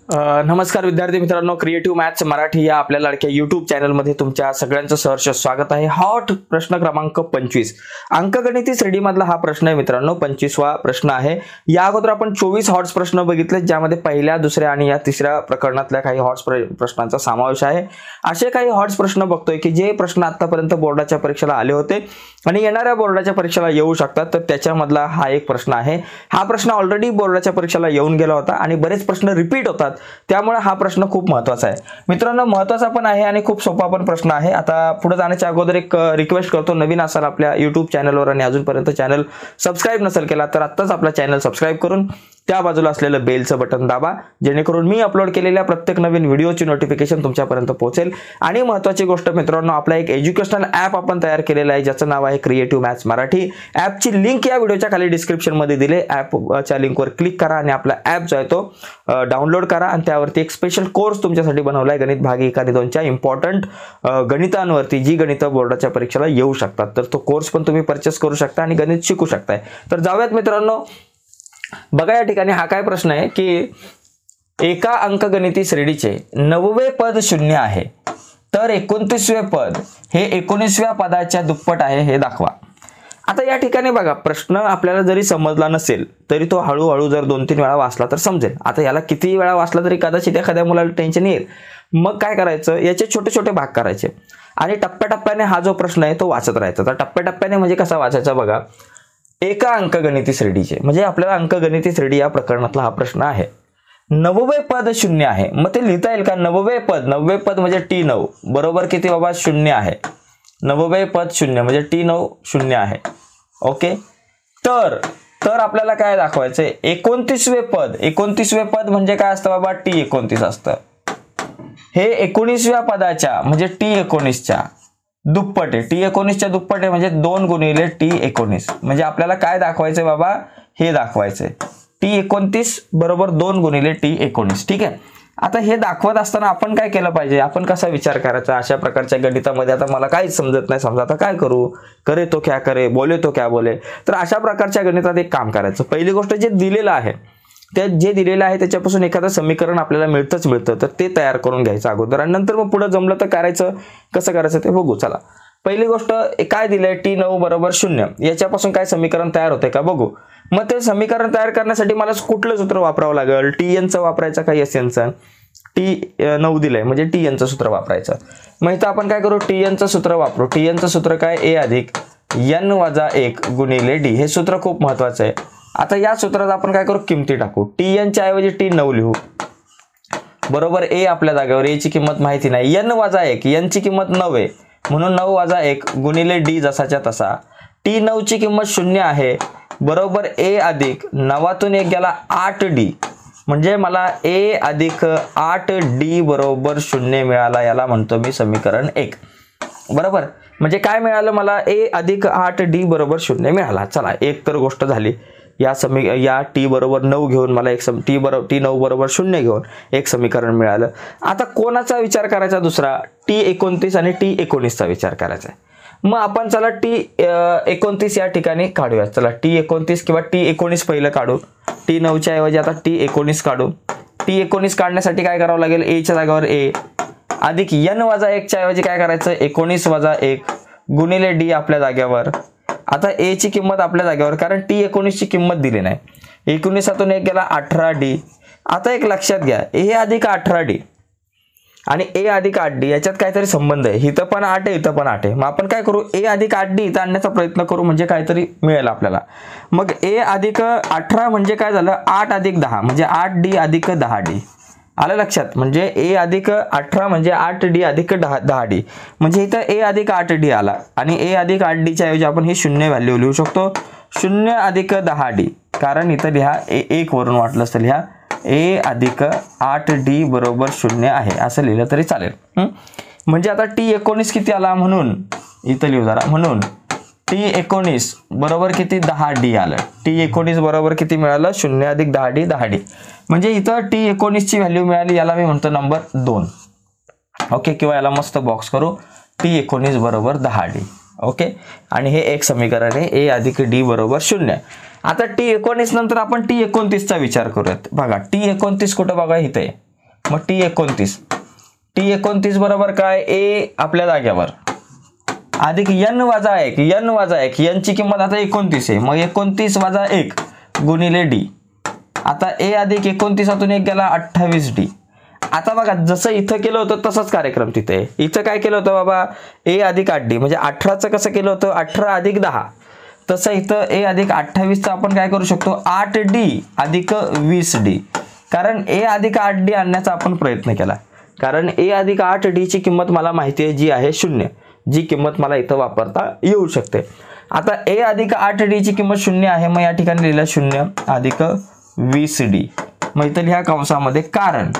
नमस्कार विद्यार्थी मित्रांनो, क्रिएटिव्ह मॅथ्स मराठी या आपल्या लाडक्या YouTube चॅनलमध्ये तुमच्या सगळ्यांचं सहर्ष स्वागत आहे। हॉट प्रश्न क्रमांक 25 अंकगणिती श्रेणी मधला हा प्रश्न आहे मित्रांनो, 25वा प्रश्न आहे। या अगोदर आपण 24 हॉट्स प्रश्न बघितले, ज्यामध्ये पहिल्या, दुसऱ्या आणि या तिसऱ्या प्रकरणातल्या काही हॉट्स प्रश्नांचा समावेश आहे। असे काही हॉट्स प्रश्न बघतोय की जे प्रश्न आतापर्यंत बोर्डाच्या परीक्षेला आले होते आणि येणाऱ्या बोर्डाच्या परीक्षेला येऊ शकतात, तर त्याच्यामधला हा एक प्रश्न आहे। हा प्रश्न ऑलरेडी बोर्डाच्या परीक्षेला येऊन गेला होता आणि बरेच प्रश्न रिपीट होतात, त्यामुळे हा प्रश्न खूप महत्त्वाचा आहे मित्रांनो। महत्त्वाचा पण आहे आणि खूप सोपा पण प्रश्न आहे। आता पुढे जाण्याच्या अगोदर एक रिक्वेस्ट करतो, नवीन असाल आपल्या YouTube चॅनलवर आणि अजूनपर्यंत चॅनल सबस्क्राइब नसेल केला तर आत्ताच आपला चॅनल सबस्क्राइब करून त्या बाजूला असलेलं बेलचं बटन दाबा, जेणेकरून मी अपलोड केलेल्या प्रत्येक नवीन व्हिडिओची नोटिफिकेशन तुमच्यापर्यंत पोहोचेल। आणि महत्त्वाची गोष्ट मित्रांनो, आपला एक एज्युकेशनल ॲप आपण तयार केलेला आहे, ज्याचं नाव आहे क्रिएटिव्ह मॅथ्स मराठी। ॲपची लिंक या व्हिडिओच्या खाली डिस्क्रिप्शन मध्ये दिले। ॲपच्या लिंकवर क्लिक करा आणि आपला ॲप जो आहे तो डाउनलोड करा आणि त्यावरती एक स्पेशल कोर्स तुमच्यासाठी बनवला आहे, गणित भाग 1 आणि 2च्या इम्पॉर्टंट गणितांवरती, जी गणित बोर्डाच्या परीक्षेला येऊ शकतात। तर तो कोर्स पण तुम्ही परचेस करू शकता आणि गणित शिकू शकताय। तर जाऊयात मित्रांनो, बघा या ठिकाणी हा काय प्रश्न आहे की एका अंकगणिती श्रेणीचे 9वे पद 0 आहे, तर 29वे पद हे 19व्या पदाच्या दुप्पट आहे हे दाखवा। आता या ठिकाणी बघा, प्रश्न आपल्याला जरी समजला नसेल तरी तो हळूहळू जर 2-3 वेळा वाचला तर समजेल। आता याला किती वेळा वाचला तरी कदाचित एखाद्या मुलाला टेन्शन येईल। मग काय करायचं, याचे छोटे छोटे भाग करायचे आणि टप्प्याटप्प्याने हा जो प्रश्न आहे तो वाचत राहायचा। तर टप्प्याटप्प्याने म्हणजे कसा वाचायचा बघा, एका अंकगणिती श्रेणीचे, म्हणजे आपल्याला अंकगणिती श्रेणी या प्रकरणातला हा प्रश्न आहे। 9वे पद 0 आहे, मग ते लिहिता येईल का? 9वे पद म्हणजे T9 बरोबर किती बाबा? 0 आहे। 9वे पद 0 म्हणजे T9 0 आहे। ओके, तर आपल्याला काय दाखवायचंय? 29वे पद म्हणजे काय असतं बाबा? T19 असतं। हे 19व्या पदाच्या म्हणजे T19च्या दुप्पट आहे। T19च्या दुप्पट आहे म्हणजे 2 गुणिले T19, म्हणजे आपल्याला काय दाखवायचंय बाबा? हे दाखवायचंय T19 बरोबर 2 गुणिले T19। ठीक आहे, आता हे दाखवत असताना आपण काय केलं पाहिजे? आपण कसा विचार करायचा अशा प्रकारच्या गणितामध्ये? आता मला काहीच समजत नाही, समजा आता काय करू? करे तो क्या करे, बोले तो क्या बोले। तर अशा प्रकारच्या गणितात एक काम करायचं, पहिली गोष्ट जे दिलेलं आहे जे दिलेलं आहे त्याच्यापासून एखादं समीकरण आपल्याला मिळतं, तर ते तयार करून घ्यायचं अगोदर आणि नंतर मग पुढे जमलं तर करायचं। कसं करायचं ते बघू। चला, पहिली गोष्ट काय दिलंय? T9 बरोबर 0, याच्यापासून काय समीकरण तयार होते का बघू। मग ते समीकरण तयार करण्यासाठी मला कुठलं सूत्र वापरावं लागेल? Tnचं वापरायचं का Snचं? T9 दिलंय म्हणजे Tnचं सूत्र वापरायचं। मग इथं आपण काय करू? Tnचं सूत्र वापरू। Tnचं सूत्र काय? A अधिक n वजा 1 गुणिले d। हे सूत्र खूप महत्वाचं आहे। आता या सूत्रात आपण काय करू? किमती टाकू। Tn च्या ऐवजी T9 लिहू बरोबर। A आपल्या जागेवर, A ची किंमत माहिती नाही, n वजा 1, n ची किंमत 9 आहे म्हणून 9 वजा 1 गुणिले d जसाच्या तसा। T9 ची किंमत 0 आहे बरोबर A अधिक 9तून 1 गेला 8d, म्हणजे मला A अधिक 8d बरोबर 0 मिळाला। याला म्हणतो मी समीकरण 1 बरोबर। म्हणजे काय मिळालं मला? A अधिक 8d बरोबर 0 मिळाला। चला, एक तर गोष्ट झाली। या T बरोबर 9 घेऊन मला T9 बरोबर 0 घेऊन एक समीकरण मिळालं। आता कोणाचा विचार करायचा? दुसरा T29 आणि T19चा विचार करायचा आहे। मग आपण चला T29 या ठिकाणी काढूया। चला, T29 किंवा T19 पहिलं काढू। T9 च्या ऐवजी आता T19 काढू। T19 काढण्यासाठी काय करावं लागेल? A च्या जागेवर A अधिक n वजा 1 च्या ऐवजी काय करायचं? 19 वजा 1 गुणिले d आपल्या जागेवर। आता A ची किंमत आपल्या जागेवर, कारण T19 ची किंमत दिली नाही। 19तून 1 गेला 18d। आता एक लक्षात घ्या, A अधिक 18d आणि A अधिक 8d याच्यात काहीतरी संबंध आहे। इथं पण 8 आहे, इथं पण 8 आहे। मग आपण काय करू? A अधिक 8d इथं आणण्याचा प्रयत्न करू, म्हणजे काहीतरी मिळेल आपल्याला। मग A अधिक 18 म्हणजे काय झालं? 8 अधिक 10 म्हणजे 8d अधिक 10d। आलं लक्षात? म्हणजे A अधिक 18 म्हणजे 8d अधिक 10d, म्हणजे इथं A अधिक 8d आला आणि A अधिक 8d च्या ऐवजी आपण ही 0 व्हॅल्यू लिहू शकतो। 0 अधिक 10d, कारण इथं लिहा 1 वरून वाटलं असतं लिहा A अधिक 8d बरोबर 0 आहे, असं लिहिलं तरी चालेल। म्हणजे आता T19 किती आला? म्हणून इथं लिहू जरा, म्हणून T19 बरोबर किती? 10d आलं। T19 बरोबर किती मिळालं? 0 अधिक 10d 10d, म्हणजे इथं T19 ची व्हॅल्यू मिळाली। याला मी म्हणतो नंबर 2। ओके, किंवा याला मस्त बॉक्स करू, T19 बरोबर 10d। ओके, आणि हे एक समीकरण आहे A अधिक d बरोबर 0। आता T19 नंतर आपण T29 चा विचार करूयात। बघा T29 कुठे? बघा इथे मग T29 बरोबर काय ए आपल्या जाग्यावर अधिक n वजा 1 n ची किंमत आता 29 आहे, मग 29 वजा 1 गुणिले d. आता a अधिक 29 1 गेला 28d. आता बघा जसं इथं केलं होतं तसंच कार्यक्रम तिथे आहे. इथं काय केलं होतं बाबा a अधिक 8d म्हणजे 18चं कसं केलं होतं 18 अधिक 10, तसं इथं a अधिक 28चं आपण काय करू शकतो 8d अधिक 20d. कारण a अधिक 8d आणण्याचा आपण प्रयत्न केला, कारण a अधिक 8d ची किंमत मला माहिती आहे जी आहे 0, जी किंमत मला इथं वापरता येऊ शकते. आता a अधिक 8d ची किंमत 0 आहे, मग या ठिकाणी लिहिलं 0 अधिक 20d. मग इथं लिहा कंसामध्ये कारण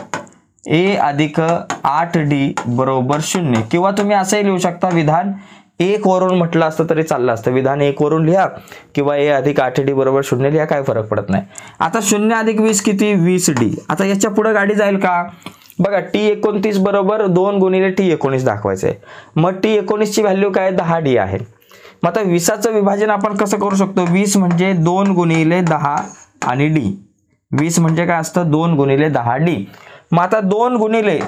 a अधिक 8d बरोबर 0, किंवा तुम्ही असंही लिहू शकता विधान 1 वरून म्हटलं असतं तरी चाललं असतं. विधान 1 वरून लिहा किंवा a अधिक 8d बरोबर 0 लिहा, काय फरक पडत नाही. आता 0 अधिक 20 किती 20d. आता याच्या पुढे गाडी जाईल का बघा T29 बरोबर 2 गुणिले T19 दाखवायचंय. मग T19 ची व्हॅल्यू काय 10d आहे. मग आता 20चं विभाजन आपण कसं करू शकतो 20 म्हणजे 2 गुणिले 10 आणि d. 20 म्हणजे काय असतं 2 गुणिले 10d. मग आता 2 गुणिले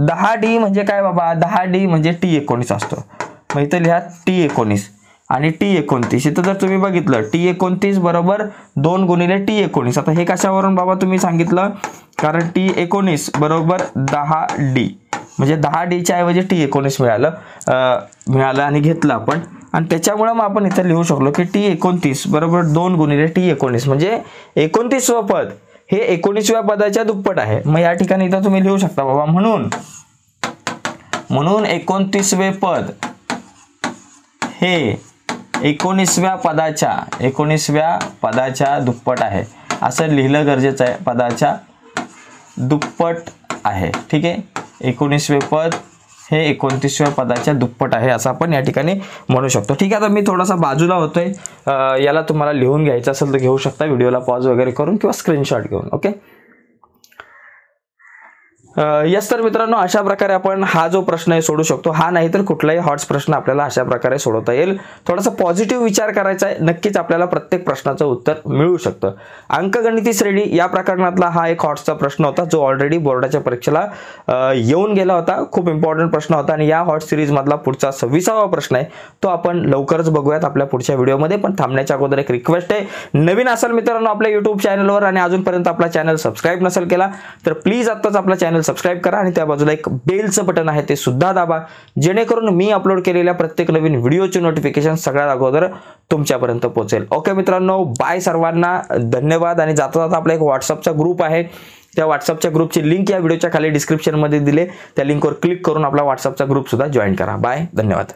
10d म्हणजे काय बाबा 10d म्हणजे T19 असतो. मग इथं लिहा T19 आणि T29. इथं जर तुम्ही बघितलं T29 बरोबर 2 गुणिले T19. आता हे कशावरून बाबा तुम्ही सांगितलं, कारण T19 बरोबर 10d म्हणजे 10d च्या ऐवजी T19 मिळालं आणि घेतलं आपण, आणि त्याच्यामुळे मग आपण इथं लिहू शकलो की T29 बरोबर 2 गुणिले T19 म्हणजे 29वं पद हे 19व्या पदाच्या दुप्पट आहे. मग या ठिकाणी इथं तुम्ही लिहू शकता बाबा म्हणून 29वे पद हे 19व्या पदाच्या दुप्पट आहे असं लिहिलं गरजेचं आहे. पदाच्या दुप्पट आहे, ठीक आहे. 19वे पद हे 29व्या पदाच्या दुप्पट आहे असं आपण या ठिकाणी म्हणू शकतो. ठीक आहे. आता मी थोडासा बाजूला होतोय, याला तुम्हाला लिहून घ्यायचं असेल तर घेऊ शकता, व्हिडिओला पॉज वगैरे करून किंवा स्क्रीनशॉट घेऊन. ओके. यस तर मित्रांनो, अशा प्रकारे आपण हा जो प्रश्न आहे सोडू शकतो. हा नाही तर कुठलाही हॉट्स प्रश्न आपल्याला अशा प्रकारे सोडवता येईल. थोडासा पॉझिटिव्ह विचार करायचा आहे, नक्कीच आपल्याला प्रत्येक प्रश्नाचं उत्तर मिळू शकतं. अंकगणिती श्रेणी या प्रकरणातला हा एक हॉट्सचा प्रश्न होता जो ऑलरेडी बोर्डाच्या परीक्षेला येऊन गेला होता. खूप इम्पॉर्टंट प्रश्न होता आणि या हॉट सिरीज मधला पुढचा 26वा प्रश्न आहे तो आपण लवकरच बघूयात आपल्या पुढच्या व्हिडिओमध्ये. पण थांबण्याच्या अगोदर एक रिक्वेस्ट आहे, नवीन असाल मित्रांनो आपल्या युट्यूब चॅनलवर आणि अजूनपर्यंत आपला चॅनल सबस्क्राईब नसेल केला तर प्लीज आत्ताच आपला चॅनल सबस्क्राईब करा आणि त्या बाजूला एक बेलचं बटन आहे ते सुद्धा दाबा, जेणेकरून मी अपलोड केलेल्या प्रत्येक नवीन व्हिडिओचे नोटिफिकेशन सगळ्यात अगोदर तुमच्यापर्यंत पोहोचेल. ओके मित्रांनो, बाय सर्वांना, धन्यवाद. आणि जाता जाता आपला एक व्हॉट्सअपचा ग्रुप आहे, त्या व्हॉट्सअपच्या ग्रुपची लिंक या व्हिडिओच्या खाली डिस्क्रिप्शनमध्ये दिले, त्या लिंकवर क्लिक करून आपला व्हॉट्सअपचा ग्रुप सुद्धा जॉईन करा. बाय, धन्यवाद.